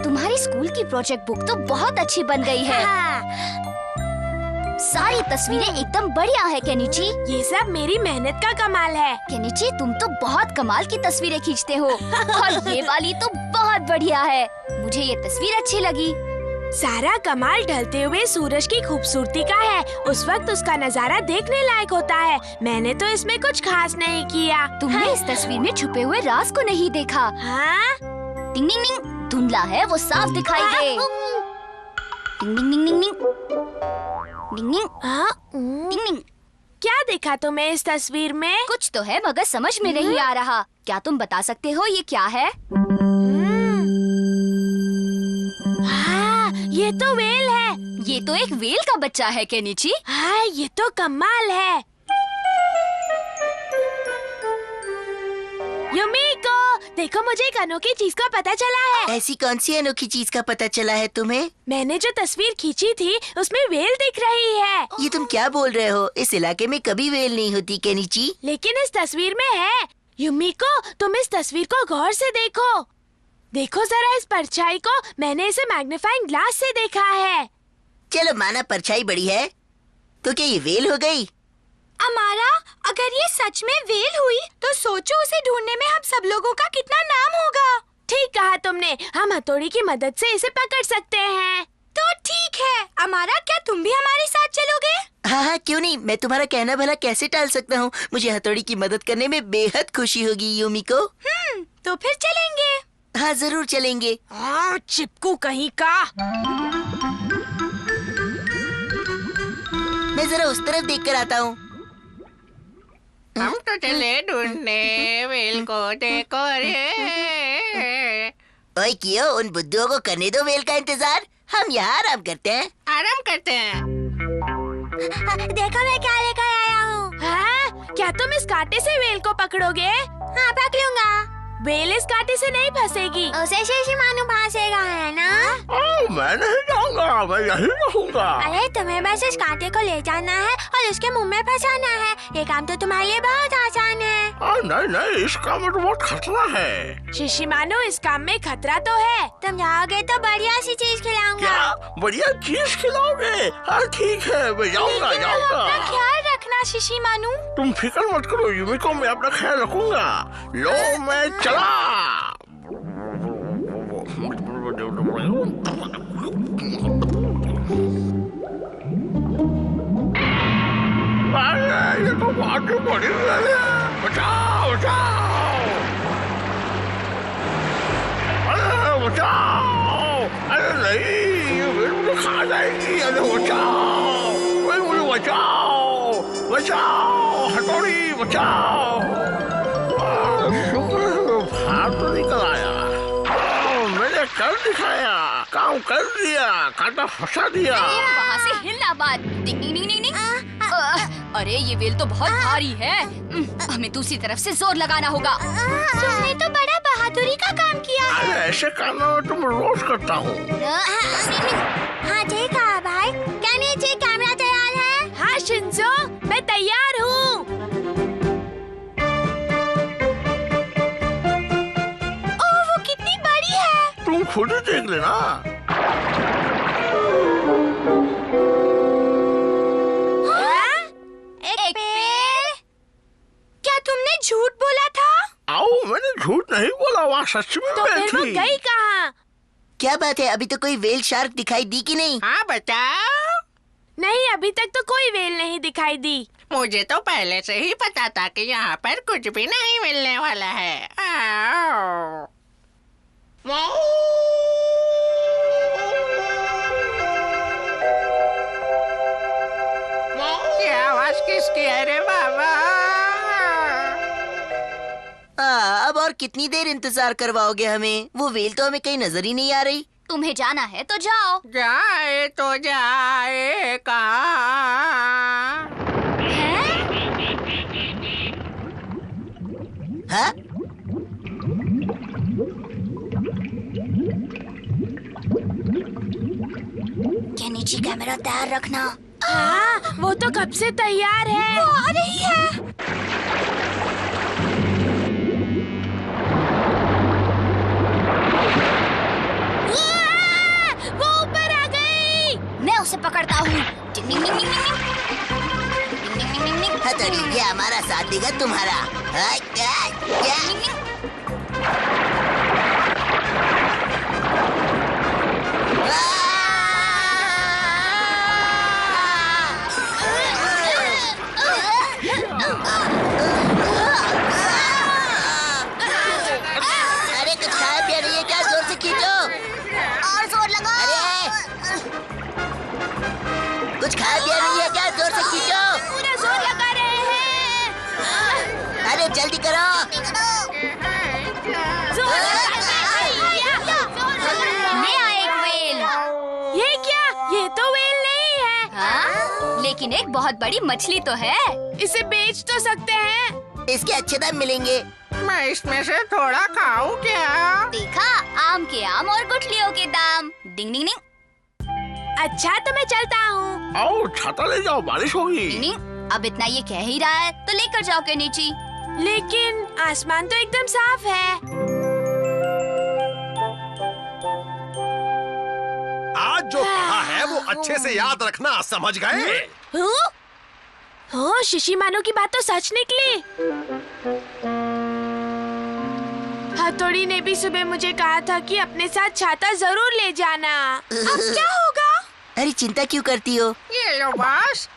तुम्हारी स्कूल की project book तो बहुत अच्छी बन गई है। सारी तस्वीरें एकदम बढ़िया है केनिची। ये सब मेरी मेहनत का कमाल है। केनिची, तुम तो बहुत कमाल की तस्वीरें खींचते हो और ये वाली तो बहुत बढ़िया है। मुझे ये तस्वीर अच्छी लगी। सारा कमाल ढलते हुए सूरज की खूबसूरती का है। उस वक्त उसका नजारा देखने लायक होता है। मैंने तो इसमें कुछ खास नहीं किया। तुमने इस तस्वीर में छुपे हुए राज को नहीं देखा। हाँ? टिंग टिंग टिंग, धुंधला है, वो साफ दिखाई दे। टिंग टिंग टिंग टिंग टिंग टिंग टिंग हाँ? टिंग टिंग। क्या देखा तुम्हें इस तस्वीर में? कुछ तो है मगर समझ में नहीं आ रहा। क्या तुम बता सकते हो ये क्या है? हाँ, ये तो वेल है। ये तो एक वेल का बच्चा है केनिची। हाँ, ये तो कमाल है। युमिको, देखो मुझे एक अनोखी चीज का पता चला है। ऐसी कौन सी अनोखी चीज का पता चला है तुम्हें? मैंने जो तस्वीर खींची थी उसमें वेल दिख रही है। ये तुम क्या बोल रहे हो? इस इलाके में कभी वेल नहीं होती केनिची। लेकिन इस तस्वीर में है। युमिको, तुम इस तस्वीर को गौर से देखो। देखो जरा इस परछाई को। मैंने इसे मैग्नीफाइंग ग्लास से देखा है। चलो माना परछाई बड़ी है, तो क्या ये वेल हो गई? अमारा, अगर ये सच में वेल हुई तो सोचो उसे ढूंढने में हम सब लोगों का कितना नाम होगा। ठीक कहा तुमने। हम हथौड़ी की मदद से इसे पकड़ सकते हैं। तो ठीक है अमारा, क्या तुम भी हमारे साथ चलोगे? हाँ हाँ, क्यों नहीं। मैं तुम्हारा कहना भला कैसे टाल सकता हूँ। मुझे हथौड़ी की मदद करने में बेहद खुशी होगी युमिको। तो फिर चलेंगे। हाँ जरूर चलेंगे। चिपकू कहीं का। मैं जरा उस तरफ देख कर आता हूँ। हम तो चले ढूंढने वेल को, देखो रे। ओए कियो, उन बुद्धुओं को करने दो वेल का इंतजार। हम यहाँ आराम करते हैं। आराम करते हैं। देखो मैं क्या लेकर आया हूँ। हाँ? क्या तुम इस कांटे से वेल को पकड़ोगे? हाँ, पकड़ूंगा। वेल इस कांटे से नहीं फंसेगी। उसे शिशिमानु फंसेगा, है ना? मैं नहीं जाऊंगा, मैं यही रहूंगा। अरे तुम्हें बस इस कांटे को ले जाना है और उसके मुंह में फंसाना है। ये काम तो तुम्हारे लिए बहुत आसान है। नहीं नहीं, इस काम में तो बहुत खतरा है। शिशिमानु, इस काम में खतरा तो है। तुम जाओगे तो बढ़िया सी चीज खिलाऊंगा। क्या बढ़िया चीज खिलाओगे? हाँ ठीक है, मैं जाऊंगा अपना जाऊंगा। ख्याल रखना शिशिमानु। तुम फिक्र मत करो युमिको, मैं अपना ख्याल रखूंगा। लो मैं चला। अरे ये तो बहुत बड़ी वेल है। बचाओ बचाओ, अरे बचाओ। अरे नहीं, ये वेल मुझे खा जाएगी। अरे बचाओ, अरे मुझे बचाओ बचाओ, हथौड़ी बचाओ। शुक्र है बाहर तो निकल आया। मैंने कर दिखाया, काम कर दिया, कांटा फंसा दिया। वहाँ से हिलना मत। टिंग टिंग टिंग टिंग टिंग। अरे ये वेल तो बहुत भारी है। हमें दूसरी तरफ से जोर लगाना होगा। तुमने तो बड़ा बहादुरी का काम किया है। अरे ऐसे काम मैं तुम रोज करता हूँ। हाँ ठीक है भाई। क्या नीचे कैमरा तैयार है? हाँ शिंजो, मैं तैयार हूँ। ओह, वो कितनी बड़ी है। तुम खुद ही देख लेना। एक पेड़? क्या तुमने झूठ बोला था? आओ, मैंने झूठ नहीं बोला, वहाँ सच में तो वेल फिर वो थी। गई कहाँ? क्या बात है, अभी तो कोई वेल शार्क दिखाई दी कि नहीं? हाँ बताओ। नहीं, अभी तक तो कोई वेल नहीं दिखाई दी। मुझे तो पहले से ही पता था कि यहाँ पर कुछ भी नहीं मिलने वाला है। आओ। ये आवाज किसकी है रे बाबा? अब और कितनी देर इंतजार करवाओगे हमें? वो वेल तो हमें कहीं नजर ही नहीं आ रही। तुम्हें जाना है तो जाओ। जाए तो जाए कहाँ? हाँ? क्या नीचे कैमरा तैयार रखना। हाँ, वो तो कब से तैयार है। वो आ रही है। हथौड़ी, ये हमारा साथ देगा तुम्हारा। अरे कुछ खाया पिया नहीं है क्या? जोर से खींचो और जोर लगाओ। अरे कुछ खाया पिया नहीं है क्या? जोर से खींचो। पूरा जोर लगा रहे हैं। अरे जल्दी करो। जोर लगा रहे हैं। नया एक वेल। ये क्या? ये तो वेल नहीं है। हाँ? लेकिन एक बहुत बड़ी मछली तो है। इसे बेच तो सकते हैं। इसके अच्छे दाम मिलेंगे। मैं इसमें से थोड़ा खाऊं क्या? देखा, आम के आम और गुठलियों के दाम। डिंग डिंग डिंग अच्छा तो मैं चलता हूँ। आओ छाता ले जाओ, बारिश होगी। डिंग डिंग। अब इतना ये कह ही रहा है तो लेकर जाओ के नीचे। लेकिन आसमान तो एकदम साफ है। आज जो पढ़ा है वो अच्छे से याद रखना, समझ गए? हो, शिशिमानो की बात तो सच निकली। हथौड़ी ने भी सुबह मुझे कहा था कि अपने साथ छाता जरूर ले जाना। अब क्या होगा? अरे चिंता क्यों करती हो? ये लो बॉस।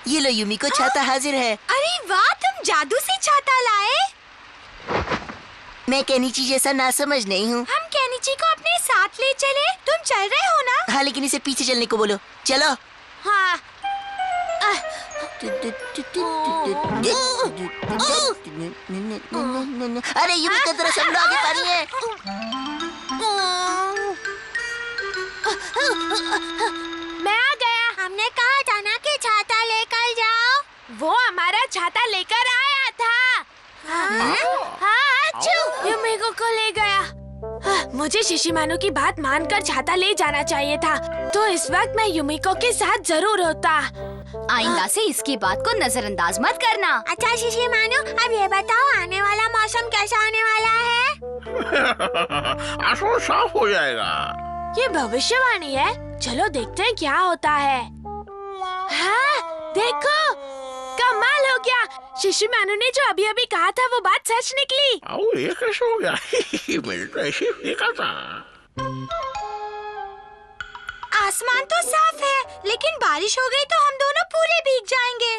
ये लो यूमिको, छाता हाजिर है। अरे वाह, तुम जादू से छाता लाए। मैं केनिची जैसा नासमझ नहीं हूँ। हम केनिची को अपने साथ ले चले। तुम चल रहे हो ना? हाँ, लेकिन इसे पीछे चलने को बोलो। चलो। हाँ। अरे यूमिको जरा समझो, आगे पानी है। मैं आ गया। हमने कहा था ना कि छाता लेकर जाओ। वो हमारा छाता लेकर आया था। हाँ, अच्छू यूमिको को ले गया। मुझे शिशिमानो की बात मानकर छाता ले जाना चाहिए था। तो इस वक्त मैं यूमिको के साथ जरूर होता। आइंदा से इसकी बात को नजरअंदाज मत करना। अच्छा शिशिमानो, अब ये बताओ आने वाला मौसम कैसा आने वाला है? आसमान साफ हो जाएगा। ये भविष्यवाणी है। चलो देखते हैं क्या होता है। हाँ, देखो, कमाल हो गया। शिशिमानो ने जो अभी अभी कहा था वो बात सच निकली। आओ, ये कैसे हो गया? मैंने तो ऐसे ही फेंका था। आसमान तो साफ है, लेकिन बारिश हो गई तो हम दोनों पूरे भीग जाएंगे।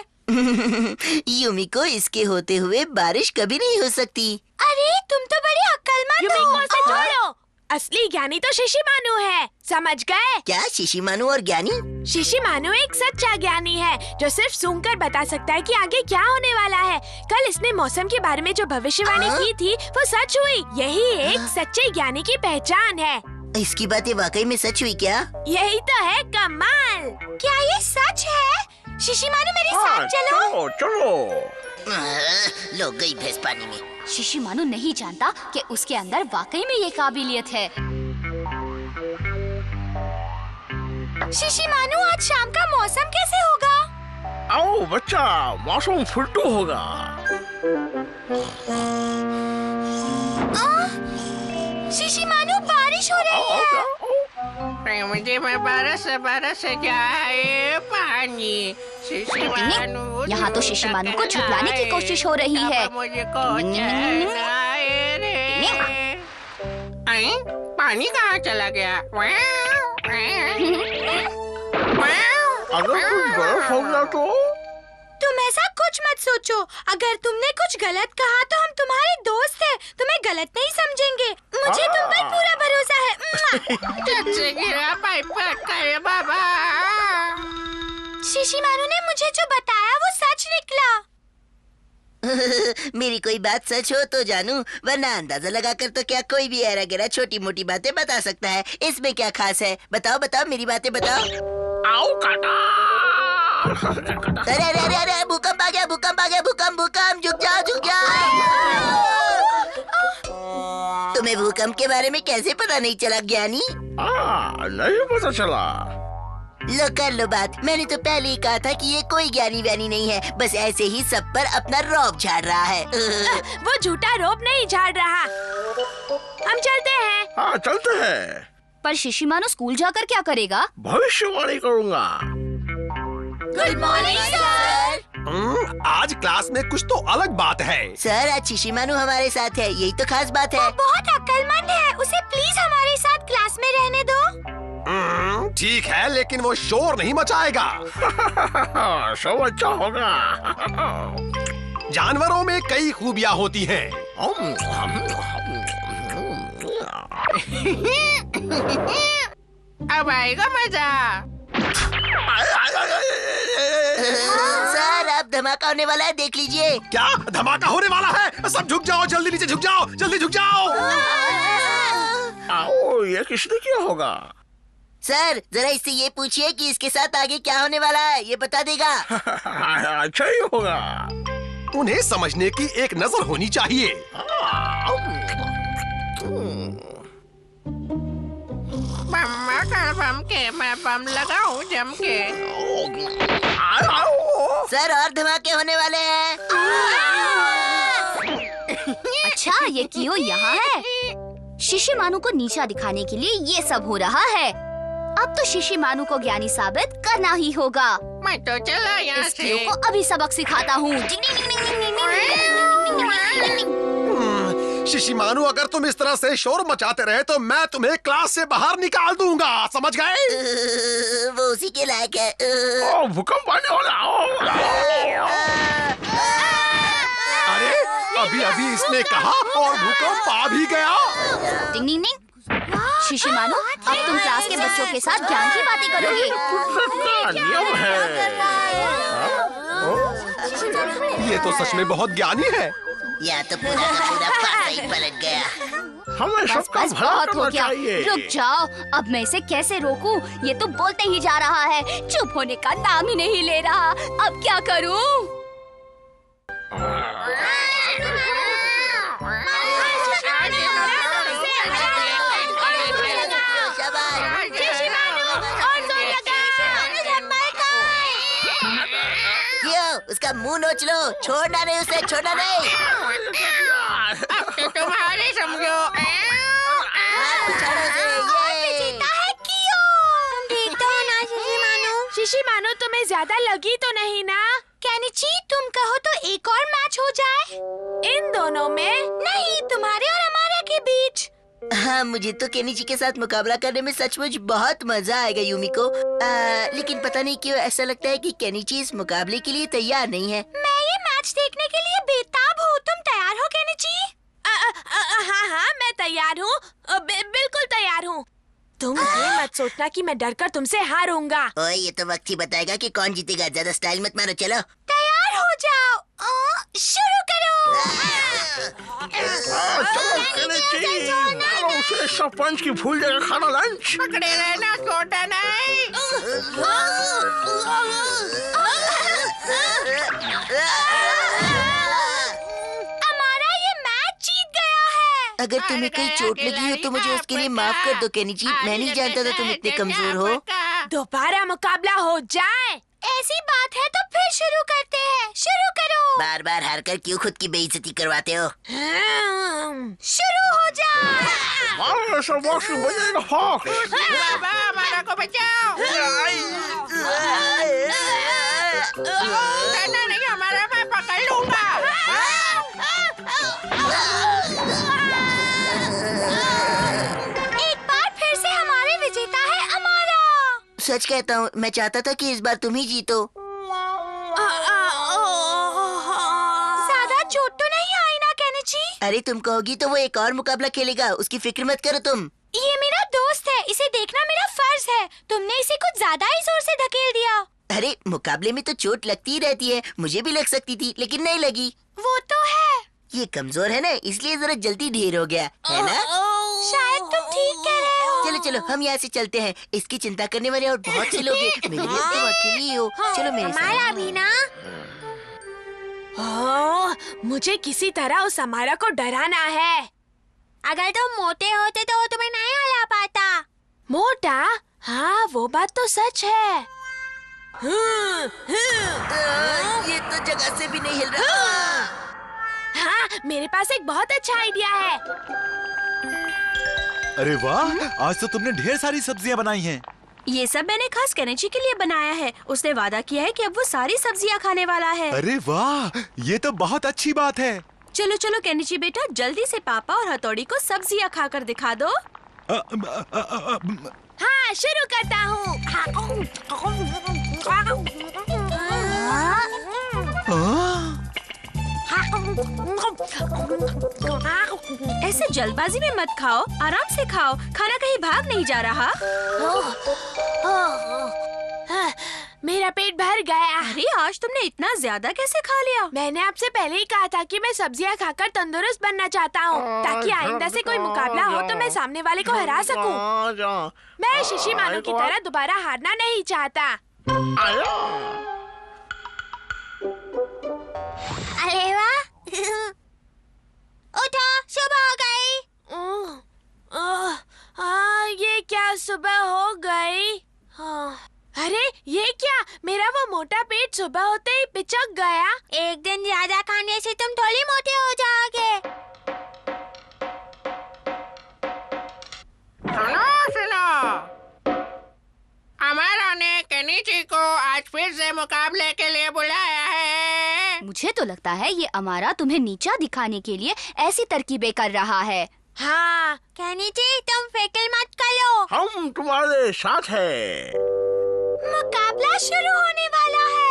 यूमिको, इसके होते हुए बारिश कभी नहीं हो सकती। अरे तुम तो बड़ी अक्लमंद हो। यूमिको से छोड़ो। असली ज्ञानी तो शिशिमानो है, समझ गए? क्या शिशिमानो और ज्ञानी? शिशिमानो एक सच्चा ज्ञानी है जो सिर्फ सूंघकर बता सकता है कि आगे क्या होने वाला है। कल इसने मौसम के बारे में जो भविष्यवाणी की थी वो सच हुई। यही एक सच्चे ज्ञानी की पहचान है। इसकी बातें वाकई में सच हुई क्या? यही तो है कमाल। क्या ये सच है? शिशिमानो मेरे साथ चलो। चलो। लोग गई भैंस पानी में। शिशिमानो नहीं जानता कि उसके अंदर वाकई में ये काबिलियत है। शिशिमानो, आज शाम का मौसम कैसे होगा? आओ बच्चा, मौसम फुलटू होगा। शिशिमानो, बारिश हो रही है। मुझे में बरस जाए पानी। शिशिमानो, यहाँ तो शिशिमानो को छुपलाने की कोशिश हो रही है। मुझको चैन आए रे। पानी कहाँ चला गया? अगर कुछ बर्फ हो गया तो? तुम ऐसा कुछ मत सोचो। अगर तुमने कुछ गलत कहा तो हम तुम्हारे दोस्त हैं, तुम्हें गलत नहीं समझेंगे। मुझे तुम पर पूरा भरोसा है। कैसे गिरा पाइप का बाबा? शिशिमानो ने मुझे जो बताया वो सच निकला। मेरी कोई बात सच हो तो जानू, वरना अंदाजा लगाकर तो क्या कोई भी ऐरा गैरा छोटी मोटी बातें बता सकता है। इसमें क्या खास है? बताओ बताओ, मेरी बातें बताओ। आओ काटा। अरे अरे अरे अरे, भूकंप आ गया, भूकंप आ गया, भूकंप भूकंप, झुक जाओ झुक जाओ। तुम्हें भूकंप के बारे में कैसे पता नहीं चला ज्ञानी? नहीं पता चला। लो कर लो बात। मैंने तो पहले ही कहा था कि ये कोई ज्ञानी व्यानी नहीं है, बस ऐसे ही सब पर अपना रौब झाड़ रहा है। वो झूठा रौब नहीं झाड़ रहा। हम चलते हैं। हाँ चलते हैं। पर शिशिमानो स्कूल जाकर क्या करेगा? भविष्यवाणी करूँगा। Good morning sir. आज क्लास में कुछ तो अलग बात है। सर आज शिशिमानु हमारे साथ है, यही तो खास बात है। बहुत अक्लमंद है, उसे प्लीज हमारे साथ क्लास में रहने दो। ठीक है, लेकिन वो शोर नहीं मचाएगा। सब अच्छा होगा। जानवरों में कई खूबियाँ होती हैं। अब आएगा मजा। सर अब धमाका होने वाला है, देख लीजिए। क्या धमाका होने वाला है? सब झुक जाओ, जल्दी नीचे झुक जाओ, जल्दी झुक जाओ। आओ, ये किसने किया होगा? सर जरा इससे ये पूछिए कि इसके साथ आगे क्या होने वाला है, ये बता देगा। अच्छा ही होगा। उन्हें समझने की एक नजर होनी चाहिए। मम्मा का बम के मैं बम लगाऊं जम के। सर और धमाके होने वाले हैं। अच्छा ये कियो यहाँ है। शिशिमानु को नीचा दिखाने के लिए ये सब हो रहा है। अब तो शिशिमानु को ज्ञानी साबित करना ही होगा। मैं तो चला यहाँ इस से। कियो को अभी सबक सिखाता हूँ। शिशिमानु, अगर तुम इस तरह से शोर मचाते रहे तो मैं तुम्हें क्लास से बाहर निकाल दूंगा, समझ गए? वो उसी के लायक है। ओ, भूकंप आने वाला। अरे अभी अभी इसने कहा और भूकंप आ भी गया। टिंग टिंग टिंग। शिशिमानु अब तुम क्लास के बच्चों के साथ ज्ञान की बातें करोगे। का नियम है। ये तो सच में बहुत ज्ञानी है। या तो पूरा का पूरा पासा ही पलट गया। हमें बस सबका बस भला बहुत हो करना गया। चाहिए। रुक जाओ, अब मैं इसे कैसे रोकूं? ये तो बोलते ही जा रहा है, चुप होने का नाम ही नहीं ले रहा। अब क्या करूं? उसका मुंह नोच लो, छोड़ना नहीं उसे, छोड़ना नहीं। अब तो तुम्हारे समझो। छोड़ो उसे, ये। देखते हो ना शिशिमानु, तुम्हें ज्यादा लगी तो नहीं ना? केनिची तुम कहो तो एक और मैच हो जाए इन दोनों में। नहीं, तुम्हारे और हमारे के बीच। हाँ मुझे तो केनिची के साथ मुकाबला करने में सचमुच बहुत मजा आएगा यूमिको। लेकिन पता नहीं क्यों ऐसा लगता है कि केनिची इस मुकाबले के लिए तैयार नहीं है। मैं ये मैच देखने के लिए बेताब हूँ। तुम तैयार हो केनिची? हाँ हाँ मैं तैयार हूँ, बिल्कुल तैयार हूँ। तुम ये मत सोचना कि मैं डरकर तुमसे हारूंगा। ओए ये तो वक्त ही बताएगा कि कौन जीतेगा। ज्यादा स्टाइल मत मारो, चलो। तैयार हो जाओ, शुरू करो। चलो केनिची, मारो उसे सरपंच की भूल जगह खाना लंच। पकड़े रहना, छोटा नहीं। हमारा ये मैच जीत गया है। अगर तुम्हें कहीं चोट लगी हो तो मुझे उसके लिए माफ कर दो केनिची। मैं नहीं जानता था तुम इतने कमजोर हो। दोबारा मुकाबला हो जाए। ऐसी बात है तो फिर शुरू करते हैं। शुरू करो। बार बार हार कर क्यों खुद की बेइज्जती करवाते हो? शुरू हो जाए। मारो सब वॉश बजेगा हॉक। बाबा हमारा को बचाओ। डरना नहीं, हमारा मैं पकड़ लूंगा। एक बार फिर से हमारे विजेता है अमारा। सच कहता हूँ, मैं चाहता था कि इस बार तुम ही जीतो। ज्यादा चोट तो नहीं आई ना केनिची? अरे तुम कहोगी तो वो एक और मुकाबला खेलेगा, उसकी फिक्र मत करो तुम। ये मेरा दोस्त है, इसे देखना मेरा फर्ज है। तुमने इसे कुछ ज्यादा ही जोर से धकेल दिया। अरे मुकाबले में तो चोट लगती ही रहती है, मुझे भी लग सकती थी लेकिन नहीं लगी। वो तो है। ये कमजोर है ना, इसलिए जरा जल्दी ढेर हो गया है ना। शायद तुम ठीक कह रहे हो। चलो चलो हम यहाँ से चलते हैं। इसकी चिंता करने वाले और बहुत से लोग हैं, मेरे लिए तुम अकेली ही हो। चलो मेरे साथ। हमारा भी ना। मुझे किसी तरह उस हमारा को डराना है। अगर तुम मोटे होते तो वो तुम्हें नहीं हरा पाता। मोटा? हाँ वो बात तो सच है। ये तो जगह से भी नहीं हिल रहा। हाँ मेरे पास एक बहुत अच्छा आइडिया है। अरे वाह, आज तो तुमने ढेर सारी सब्जियां बनाई हैं। ये सब मैंने खास केनिची के लिए बनाया है। उसने वादा किया है कि अब वो सारी सब्जियां खाने वाला है। अरे वाह, ये तो बहुत अच्छी बात है। चलो चलो केनिची बेटा, जल्दी से पापा और हथौड़ी को सब्जियां खाकर दिखा दो। हाँ, शुरू करता हूँ। ऐसे जल्दबाजी में मत खाओ, आराम से खाओ। खाना कहीं भाग नहीं जा रहा। मेरा पेट भर गया। अरे आज तुमने इतना ज्यादा कैसे खा लिया? मैंने आपसे पहले ही कहा था कि मैं सब्जियां खाकर तंदुरुस्त बनना चाहता हूँ, ताकि आइंदा से कोई मुकाबला हो तो मैं सामने वाले को हरा सकूं। मैं शिशिमारू की तरह दोबारा हारना नहीं चाहता। अरे वाह! उठो, सुबह हो गई। ये क्या सुबह हो गई? अरे ये क्या, मेरा वो मोटा पेट सुबह होते ही पिचक गया। एक दिन ज्यादा खाने से तुम थोड़ी मोटे हो जाओगे। सुनो, अमरा ने केनिची को आज फिर से मुकाबले के लिए बुलाया है। मुझे तो लगता है ये अमारा तुम्हें नीचा दिखाने के लिए ऐसी तरकीबें कर रहा है। हाँ, केनिची तुम फिक्र मत करो, हम तुम्हारे साथ हैं। मुकाबला शुरू होने वाला है।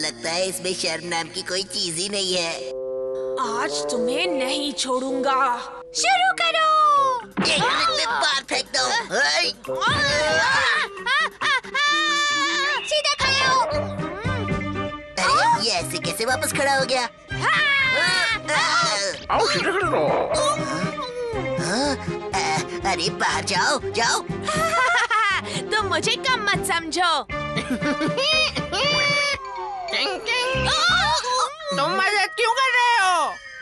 लगता है इसमें शर्म नाम की कोई चीज ही नहीं है। आज तुम्हें नहीं छोड़ूंगा। शुरू करो। एक मिनट में बाहर फेंक दो। सीधा खाओ। अरे ये ऐसे कैसे वापस खड़ा हो गया? आओ सीधे खड़े रहो। अरे बाहर जाओ जाओ। तुम मुझे कम मत समझो। तुम मदद क्यों कर रहे हो?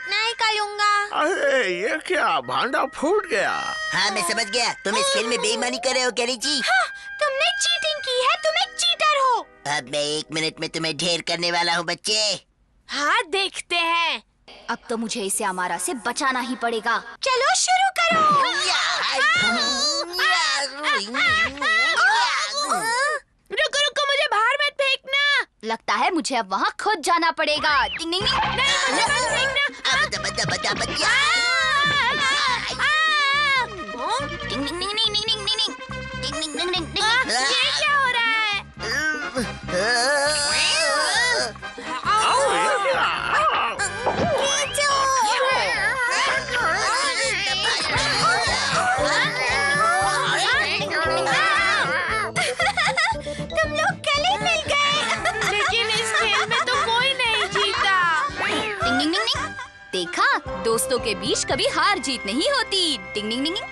नहीं करूँगा। अरे ये क्या, भांडा फूट गया। हाँ मैं समझ गया, तुम इस खेल में बेईमानी कर रहे हो केनिची। हाँ, तुमने चीटिंग की है, तुम एक चीटर हो। अब मैं 1 मिनट में तुम्हें ढेर करने वाला हूँ बच्चे। हाँ, देखते हैं। अब तो मुझे इसे अमारा से बचाना ही पड़ेगा। चलो शुरू करो। रुको रुको, मुझे बाहर मत फेंकना। लगता है मुझे अब वहाँ खुद जाना पड़ेगा। टिंग टिंग टिंग। नहीं, मुझे मत फेंकना। टिंग टिंग टिंग टिंग टिंग टिंग टिंग टिंग टिंग। ये क्या हो रहा है? आओ ये क्या? तुम लोग गले मिल गए। लेकिन इस खेल में तो कोई नहीं जीता। टिंग टिंग टिंग टिंग। देखा, दोस्तों के बीच कभी हार जीत नहीं होती। टिंग टिंग टिंग टिंग।